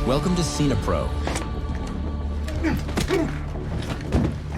Welcome to Cinepro.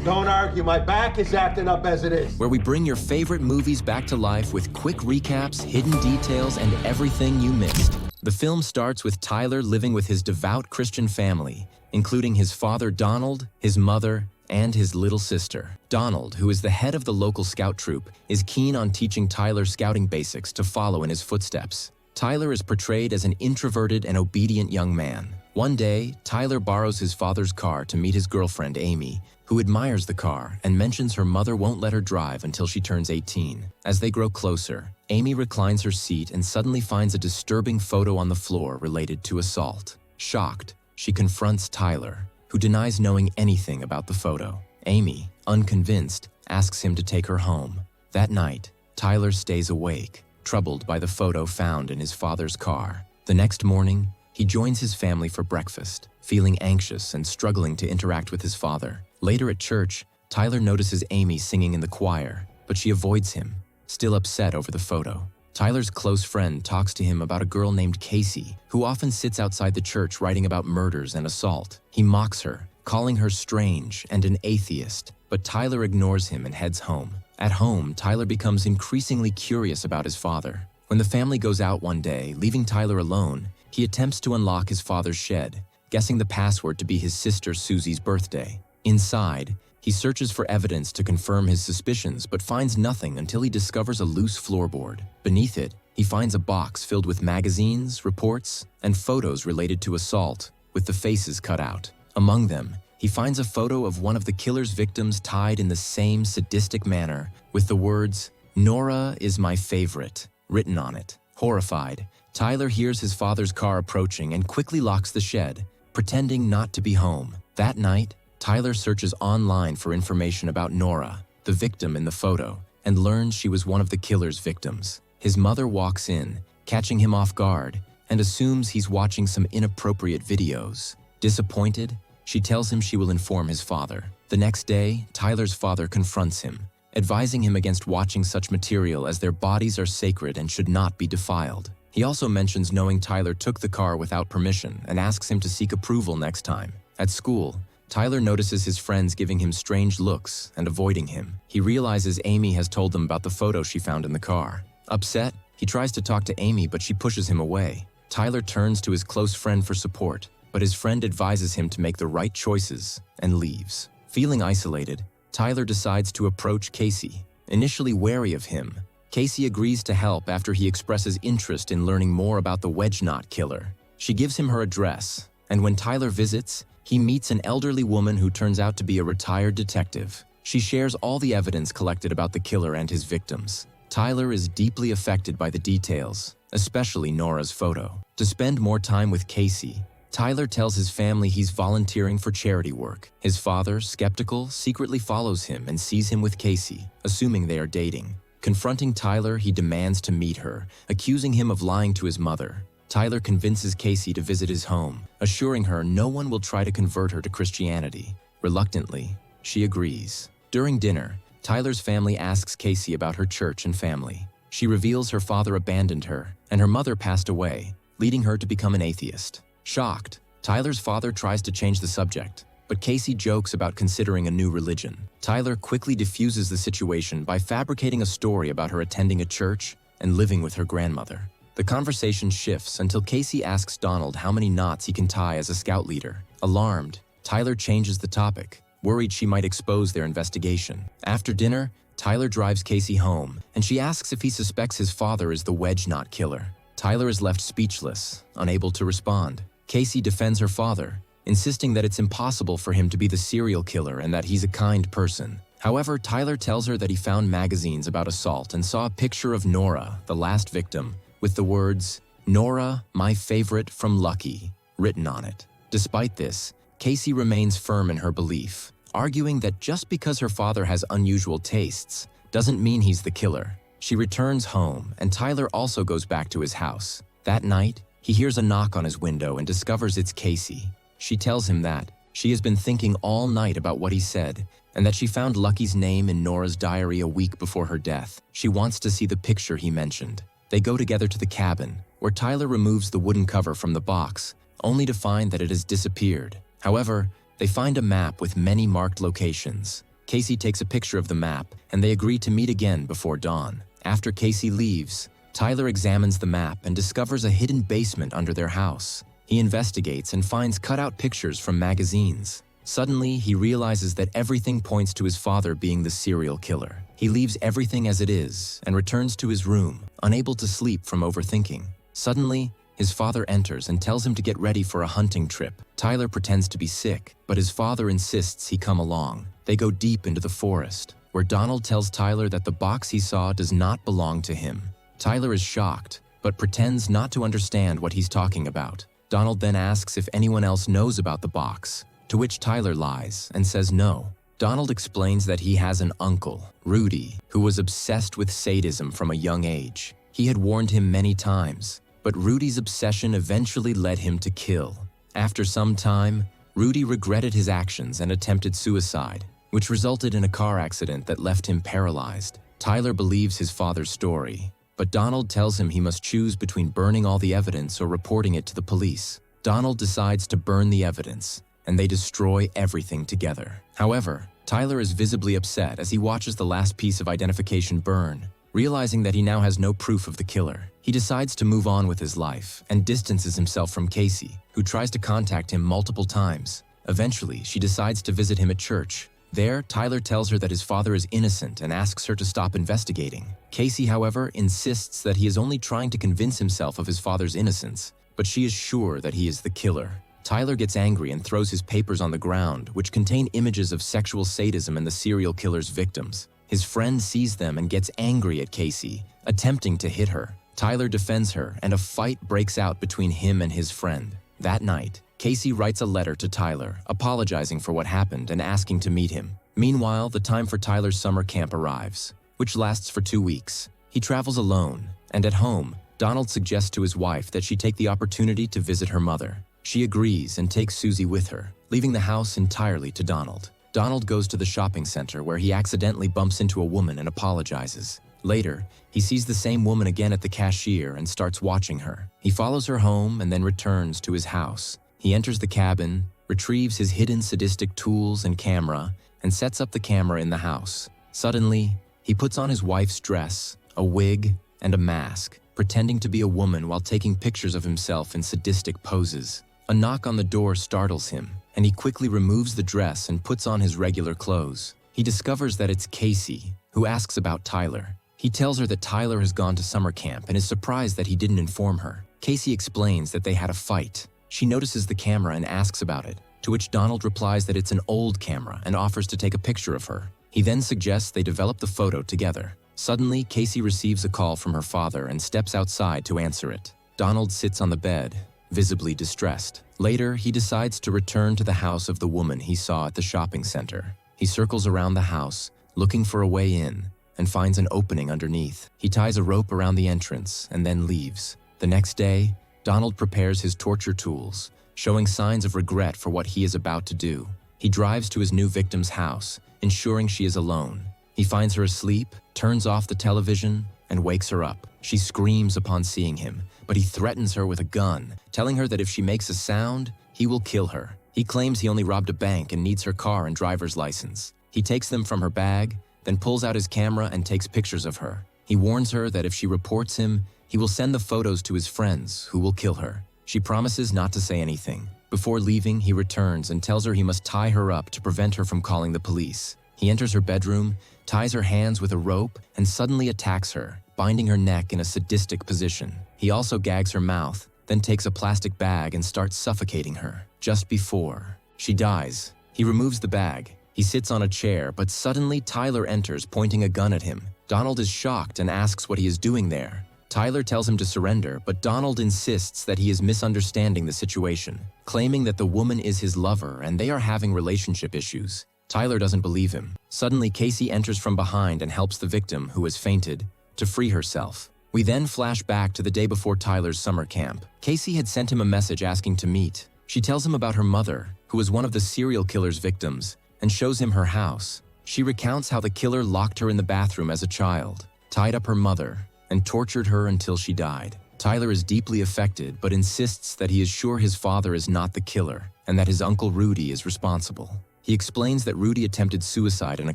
Don't argue, my back is acting up as it is. Where we bring your favorite movies back to life with quick recaps, hidden details, and everything you missed. The film starts with Tyler living with his devout Christian family, including his father Donald, his mother, and his little sister. Donald, who is the head of the local scout troop, is keen on teaching Tyler scouting basics to follow in his footsteps. Tyler is portrayed as an introverted and obedient young man. One day, Tyler borrows his father's car to meet his girlfriend Amy, who admires the car and mentions her mother won't let her drive until she turns 18. As they grow closer, Amy reclines her seat and suddenly finds a disturbing photo on the floor related to assault. Shocked, she confronts Tyler, who denies knowing anything about the photo. Amy, unconvinced, asks him to take her home. That night, Tyler stays awake, troubled by the photo found in his father's car. The next morning, he joins his family for breakfast, feeling anxious and struggling to interact with his father. Later at church, Tyler notices Amy singing in the choir, but she avoids him, still upset over the photo. Tyler's close friend talks to him about a girl named Casey, who often sits outside the church writing about murders and assault. He mocks her, calling her strange and an atheist, but Tyler ignores him and heads home. At home, Tyler becomes increasingly curious about his father. When the family goes out one day, leaving Tyler alone, he attempts to unlock his father's shed, guessing the password to be his sister Susie's birthday. Inside, he searches for evidence to confirm his suspicions but finds nothing until he discovers a loose floorboard. Beneath it, he finds a box filled with magazines, reports, and photos related to assault, with the faces cut out. Among them, he finds a photo of one of the killer's victims tied in the same sadistic manner, with the words, "Nora is my favorite," written on it. Horrified, Tyler hears his father's car approaching and quickly locks the shed, pretending not to be home. That night, Tyler searches online for information about Nora, the victim in the photo, and learns she was one of the killer's victims. His mother walks in, catching him off guard, and assumes he's watching some inappropriate videos. Disappointed, she tells him she will inform his father. The next day, Tyler's father confronts him, advising him against watching such material as their bodies are sacred and should not be defiled. He also mentions knowing Tyler took the car without permission and asks him to seek approval next time. At school, Tyler notices his friends giving him strange looks and avoiding him. He realizes Amy has told them about the photo she found in the car. Upset, he tries to talk to Amy, but she pushes him away. Tyler turns to his close friend for support, but his friend advises him to make the right choices and leaves. Feeling isolated, Tyler decides to approach Casey. Initially wary of him, Casey agrees to help after he expresses interest in learning more about the Wedge Knot killer. She gives him her address, and when Tyler visits, he meets an elderly woman who turns out to be a retired detective. She shares all the evidence collected about the killer and his victims. Tyler is deeply affected by the details, especially Nora's photo. To spend more time with Casey, Tyler tells his family he's volunteering for charity work. His father, skeptical, secretly follows him and sees him with Casey, assuming they are dating. Confronting Tyler, he demands to meet her, accusing him of lying to his mother. Tyler convinces Casey to visit his home, assuring her no one will try to convert her to Christianity. Reluctantly, she agrees. During dinner, Tyler's family asks Casey about her church and family. She reveals her father abandoned her, and her mother passed away, leading her to become an atheist. Shocked, Tyler's father tries to change the subject, but Casey jokes about considering a new religion. Tyler quickly diffuses the situation by fabricating a story about her attending a church and living with her grandmother. The conversation shifts until Casey asks Donald how many knots he can tie as a scout leader. Alarmed, Tyler changes the topic, worried she might expose their investigation. After dinner, Tyler drives Casey home, and she asks if he suspects his father is the Wedge Knot killer. Tyler is left speechless, unable to respond. Casey defends her father, insisting that it's impossible for him to be the serial killer and that he's a kind person. However, Tyler tells her that he found magazines about assault and saw a picture of Nora, the last victim, with the words, "Nora, my favorite from Lucky," written on it. Despite this, Casey remains firm in her belief, arguing that just because her father has unusual tastes doesn't mean he's the killer. She returns home, and Tyler also goes back to his house. That night, he hears a knock on his window and discovers it's Casey. She tells him that she has been thinking all night about what he said, and that she found Lucky's name in Nora's diary a week before her death. She wants to see the picture he mentioned. They go together to the cabin, where Tyler removes the wooden cover from the box, only to find that it has disappeared. However, they find a map with many marked locations. Casey takes a picture of the map, and they agree to meet again before dawn. After Casey leaves, Tyler examines the map and discovers a hidden basement under their house. He investigates and finds cutout pictures from magazines. Suddenly, he realizes that everything points to his father being the serial killer. He leaves everything as it is and returns to his room, unable to sleep from overthinking. Suddenly, his father enters and tells him to get ready for a hunting trip. Tyler pretends to be sick, but his father insists he come along. They go deep into the forest, where Donald tells Tyler that the box he saw does not belong to him. Tyler is shocked, but pretends not to understand what he's talking about. Donald then asks if anyone else knows about the box, to which Tyler lies and says no. Donald explains that he has an uncle, Rudy, who was obsessed with sadism from a young age. He had warned him many times, but Rudy's obsession eventually led him to kill. After some time, Rudy regretted his actions and attempted suicide, which resulted in a car accident that left him paralyzed. Tyler believes his father's story, but Donald tells him he must choose between burning all the evidence or reporting it to the police. Donald decides to burn the evidence, and they destroy everything together. However, Tyler is visibly upset as he watches the last piece of identification burn. Realizing that he now has no proof of the killer, he decides to move on with his life and distances himself from Casey, who tries to contact him multiple times. Eventually, she decides to visit him at church. There, Tyler tells her that his father is innocent and asks her to stop investigating. Casey, however, insists that he is only trying to convince himself of his father's innocence, but she is sure that he is the killer. Tyler gets angry and throws his papers on the ground, which contain images of sexual sadism and the serial killer's victims. His friend sees them and gets angry at Casey, attempting to hit her. Tyler defends her, and a fight breaks out between him and his friend. That night, Casey writes a letter to Tyler, apologizing for what happened and asking to meet him. Meanwhile, the time for Tyler's summer camp arrives, which lasts for 2 weeks. He travels alone, and at home, Donald suggests to his wife that she take the opportunity to visit her mother. She agrees and takes Susie with her, leaving the house entirely to Donald. Donald goes to the shopping center where he accidentally bumps into a woman and apologizes. Later, he sees the same woman again at the cashier and starts watching her. He follows her home and then returns to his house. He enters the cabin, retrieves his hidden sadistic tools and camera, and sets up the camera in the house. Suddenly, he puts on his wife's dress, a wig, and a mask, pretending to be a woman while taking pictures of himself in sadistic poses. A knock on the door startles him, and he quickly removes the dress and puts on his regular clothes. He discovers that it's Casey, who asks about Tyler. He tells her that Tyler has gone to summer camp and is surprised that he didn't inform her. Casey explains that they had a fight. She notices the camera and asks about it, to which Donald replies that it's an old camera and offers to take a picture of her. He then suggests they develop the photo together. Suddenly, Casey receives a call from her father and steps outside to answer it. Donald sits on the bed, visibly distressed. Later, he decides to return to the house of the woman he saw at the shopping center. He circles around the house, looking for a way in, and finds an opening underneath. He ties a rope around the entrance and then leaves. The next day, Donald prepares his torture tools, showing signs of regret for what he is about to do. He drives to his new victim's house, ensuring she is alone. He finds her asleep, turns off the television, and wakes her up. She screams upon seeing him, but he threatens her with a gun, telling her that if she makes a sound, he will kill her. He claims he only robbed a bank and needs her car and driver's license. He takes them from her bag, then pulls out his camera and takes pictures of her. He warns her that if she reports him, he will send the photos to his friends, who will kill her. She promises not to say anything. Before leaving, he returns and tells her he must tie her up to prevent her from calling the police. He enters her bedroom, ties her hands with a rope, and suddenly attacks her, binding her neck in a sadistic position. He also gags her mouth, then takes a plastic bag and starts suffocating her. Just before she dies, he removes the bag. He sits on a chair, but suddenly Tyler enters, pointing a gun at him. Donald is shocked and asks what he is doing there. Tyler tells him to surrender, but Donald insists that he is misunderstanding the situation, claiming that the woman is his lover and they are having relationship issues. Tyler doesn't believe him. Suddenly, Casey enters from behind and helps the victim, who has fainted, to free herself. We then flash back to the day before Tyler's summer camp. Casey had sent him a message asking to meet. She tells him about her mother, who was one of the serial killer's victims, and shows him her house. She recounts how the killer locked her in the bathroom as a child, tied up her mother, and tortured her until she died. Tyler is deeply affected but insists that he is sure his father is not the killer and that his uncle Rudy is responsible. He explains that Rudy attempted suicide in a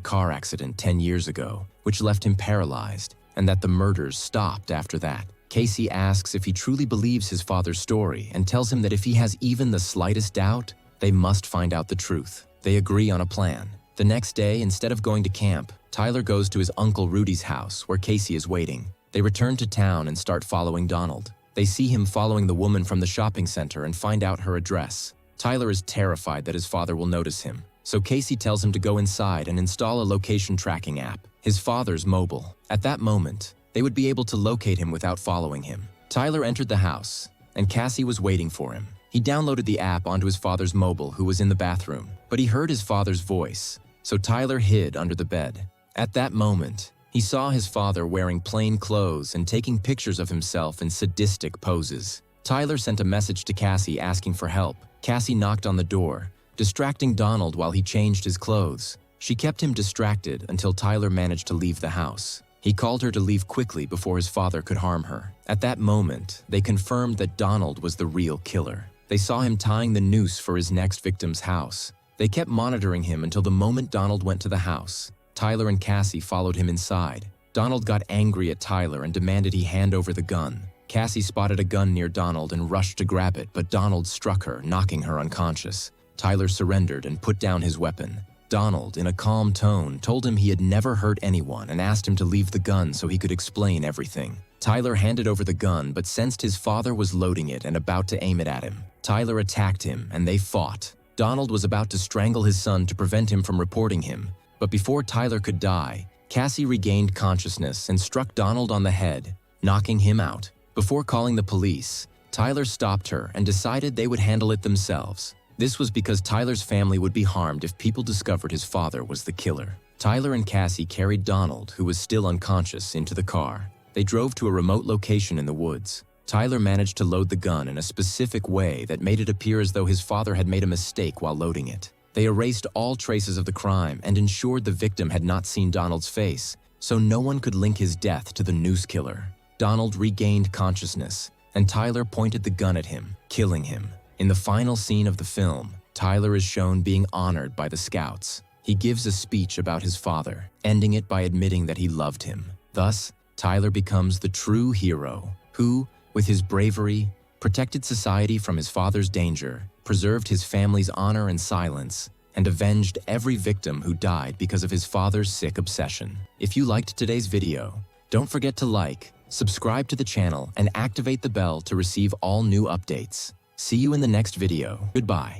car accident 10 years ago, which left him paralyzed, and that the murders stopped after that. Casey asks if he truly believes his father's story and tells him that if he has even the slightest doubt, they must find out the truth. They agree on a plan. The next day, instead of going to camp, Tyler goes to his uncle Rudy's house where Casey is waiting. They return to town and start following Donald. They see him following the woman from the shopping center and find out her address. Tyler is terrified that his father will notice him, so Casey tells him to go inside and install a location tracking app, his father's mobile. At that moment, they would be able to locate him without following him. Tyler entered the house, and Cassie was waiting for him. He downloaded the app onto his father's mobile, who was in the bathroom, but he heard his father's voice, so Tyler hid under the bed. At that moment, he saw his father wearing plain clothes and taking pictures of himself in sadistic poses. Tyler sent a message to Cassie asking for help. Cassie knocked on the door, distracting Donald while he changed his clothes. She kept him distracted until Tyler managed to leave the house. He called her to leave quickly before his father could harm her. At that moment, they confirmed that Donald was the real killer. They saw him tying the noose for his next victim's house. They kept monitoring him until the moment Donald went to the house. Tyler and Cassie followed him inside. Donald got angry at Tyler and demanded he hand over the gun. Cassie spotted a gun near Donald and rushed to grab it, but Donald struck her, knocking her unconscious. Tyler surrendered and put down his weapon. Donald, in a calm tone, told him he had never hurt anyone and asked him to leave the gun so he could explain everything. Tyler handed over the gun but sensed his father was loading it and about to aim it at him. Tyler attacked him and they fought. Donald was about to strangle his son to prevent him from reporting him, but before Tyler could die, Cassie regained consciousness and struck Donald on the head, knocking him out. Before calling the police, Tyler stopped her and decided they would handle it themselves. This was because Tyler's family would be harmed if people discovered his father was the killer. Tyler and Cassie carried Donald, who was still unconscious, into the car. They drove to a remote location in the woods. Tyler managed to load the gun in a specific way that made it appear as though his father had made a mistake while loading it. They erased all traces of the crime and ensured the victim had not seen Donald's face, so no one could link his death to the noose killer. Donald regained consciousness, and Tyler pointed the gun at him, killing him. In the final scene of the film, Tyler is shown being honored by the scouts. He gives a speech about his father, ending it by admitting that he loved him. Thus, Tyler becomes the true hero, who, with his bravery, protected society from his father's danger, preserved his family's honor and silence, and avenged every victim who died because of his father's sick obsession. If you liked today's video, don't forget to like, subscribe to the channel, and activate the bell to receive all new updates. See you in the next video. Goodbye.